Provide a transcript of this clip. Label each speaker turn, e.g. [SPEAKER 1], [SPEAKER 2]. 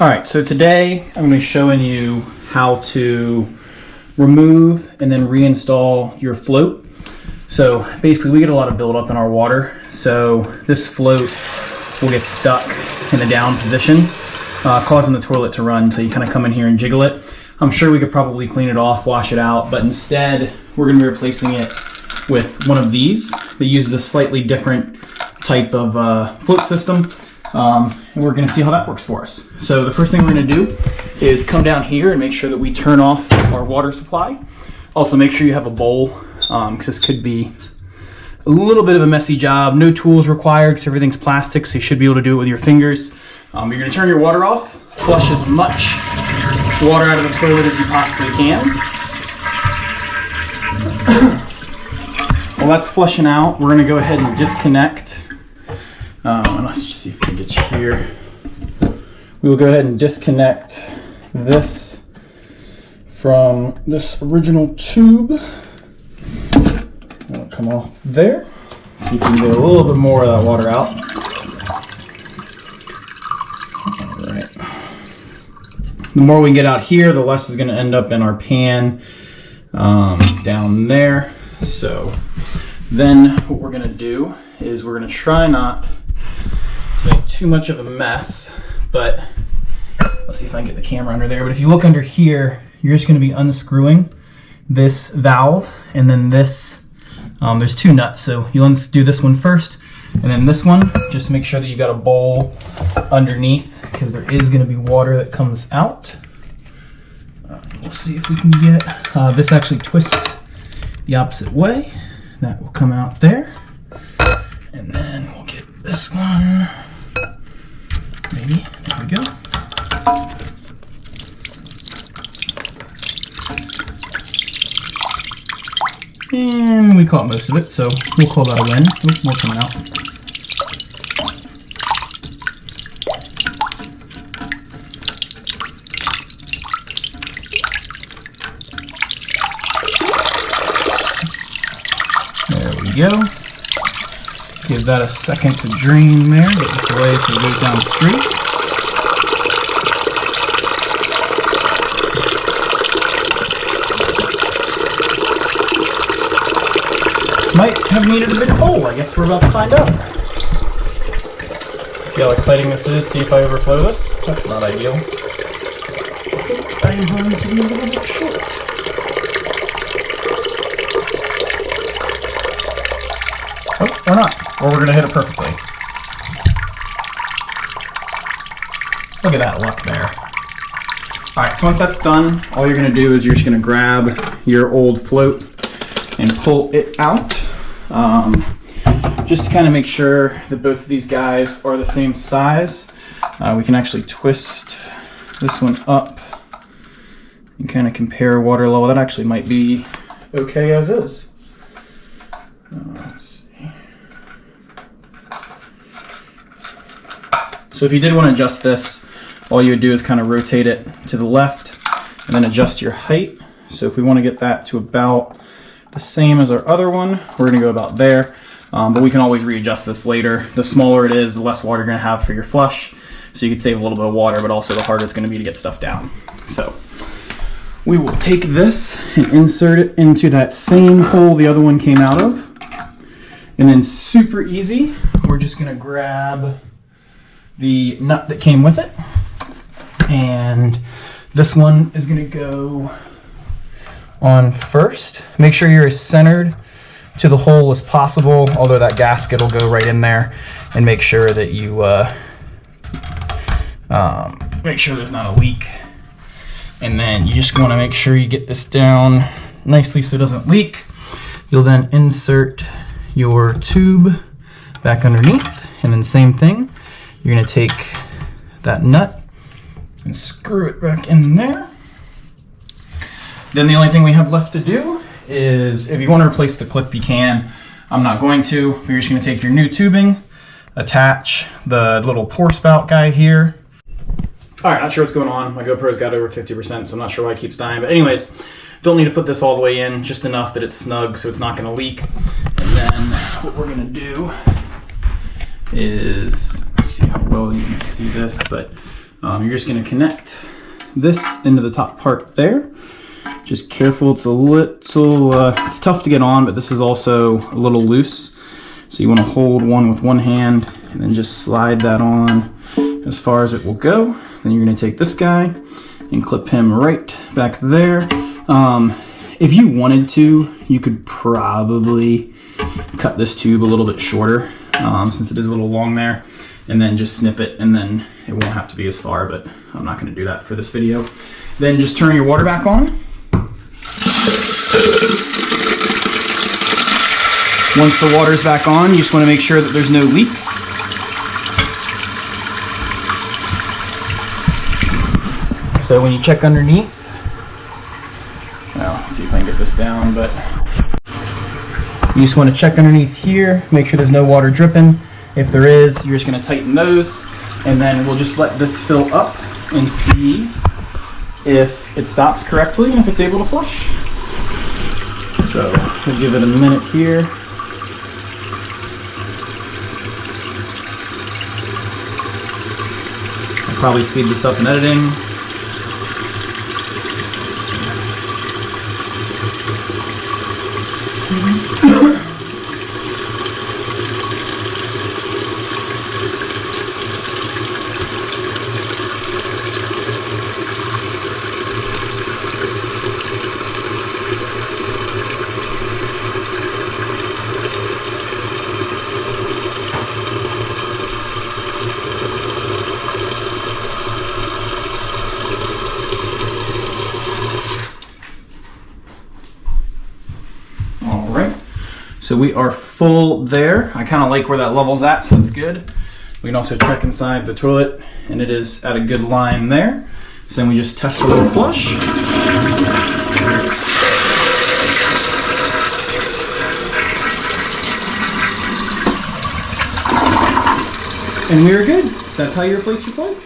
[SPEAKER 1] All right, so today I'm going to be showing you how to remove and then reinstall your float. So basically we get a lot of buildup in our water, so this float will get stuck in the down position, causing the toilet to run. So you kind of come in here and jiggle it. I'm sure we could probably clean it off, wash it out, but instead we're going to be replacing it with one of these that uses a slightly different type of float system. And we're going to see how that works for us. So the first thing we're going to do is come down here and make sure that we turn off our water supply. Also make sure you have a bowl, because this could be a little bit of a messy job. No tools required because everything's plastic, so you should be able to do it with your fingers. You're going to turn your water off, flush as much water out of the toilet as you possibly can. While that's flushing out, we're going to go ahead and disconnect. Let's just see if we can get you here. We will go ahead and disconnect this from this original tube. It'll come off there. See if we can get a little bit more of that water out. All right. The more we get out here, the less is going to end up in our pan down there. So then what we're going to do is we're going to try not to make too much of a mess, but let's see if I can get the camera under there. But if you look under here, you're just going to be unscrewing this valve and then this. There's two nuts, so you'll undo this one first and then this one. Just make sure that you got a bowl underneath because there is going to be water that comes out. We'll see if we can get this actually twists the opposite way. That will come out there, and then we'll get this one. Maybe. There we go. And we caught most of it, so we'll call that a win. Oops, more coming out. There we go. Give that a second to drain there. Get this away so it goes down the street. Might have needed a big hole. I guess we're about to find out. See how exciting this is? See if I overflow this? That's not ideal. I think I am going to be a little bit short. Oh, or not. Or we're going to hit it perfectly. Look at that luck there. Alright, so once that's done, all you're going to do is you're just going to grab your old float and pull it out. Just to kind of make sure that both of these guys are the same size. We can actually twist this one up and kind of compare water level. That actually might be okay as is. Let's see. So if you did want to adjust this, all you would do is kind of rotate it to the left and then adjust your height. So if we want to get that to about the same as our other one, we're going to go about there. But we can always readjust this later. The smaller it is, the less water you're going to have for your flush. So you could save a little bit of water, but also the harder it's going to be to get stuff down. So we will take this and insert it into that same hole the other one came out of. And then super easy, we're just going to grab the nut that came with it. And this one is going to go on first. Make sure you're as centered to the hole as possible, although that gasket will go right in there, and make sure that you make sure there's not a leak. And then you just want to make sure you get this down nicely so it doesn't leak. You'll then insert your tube back underneath, and then same thing, you're going to take that nut and screw it back in there. Then the only thing we have left to do is, if you want to replace the clip, you can. I'm not going to. But you're just going to take your new tubing, attach the little pour spout guy here. All right, not sure what's going on. My GoPro's got over 50%, so I'm not sure why it keeps dying. But anyways, don't need to put this all the way in, just enough that it's snug so it's not going to leak. And then what we're going to do is, see how well you can see this, but You're just going to connect this into the top part there. Just careful, it's a little, it's tough to get on, but this is also a little loose. So you want to hold one with one hand and then just slide that on as far as it will go. Then you're going to take this guy and clip him right back there. If you wanted to, you could probably cut this tube a little bit shorter, since it is a little long there, and then just snip it, and then it won't have to be as far, but I'm not going to do that for this video. Then just turn your water back on. Once the water's back on, you just want to make sure that there's no leaks. So when you check underneath, well, let's see if I can get this down, but you just want to check underneath here, make sure there's no water dripping. If there is, you're just going to tighten those, and then we'll just let this fill up and see if it stops correctly and if it's able to flush. So we'll give it a minute here. I'll probably speed this up in editing. So we are full there. I kind of like where that level's at, so it's good. We can also check inside the toilet, and it is at a good line there. So then we just test a little flush. And we are good. So that's how you replace your plug.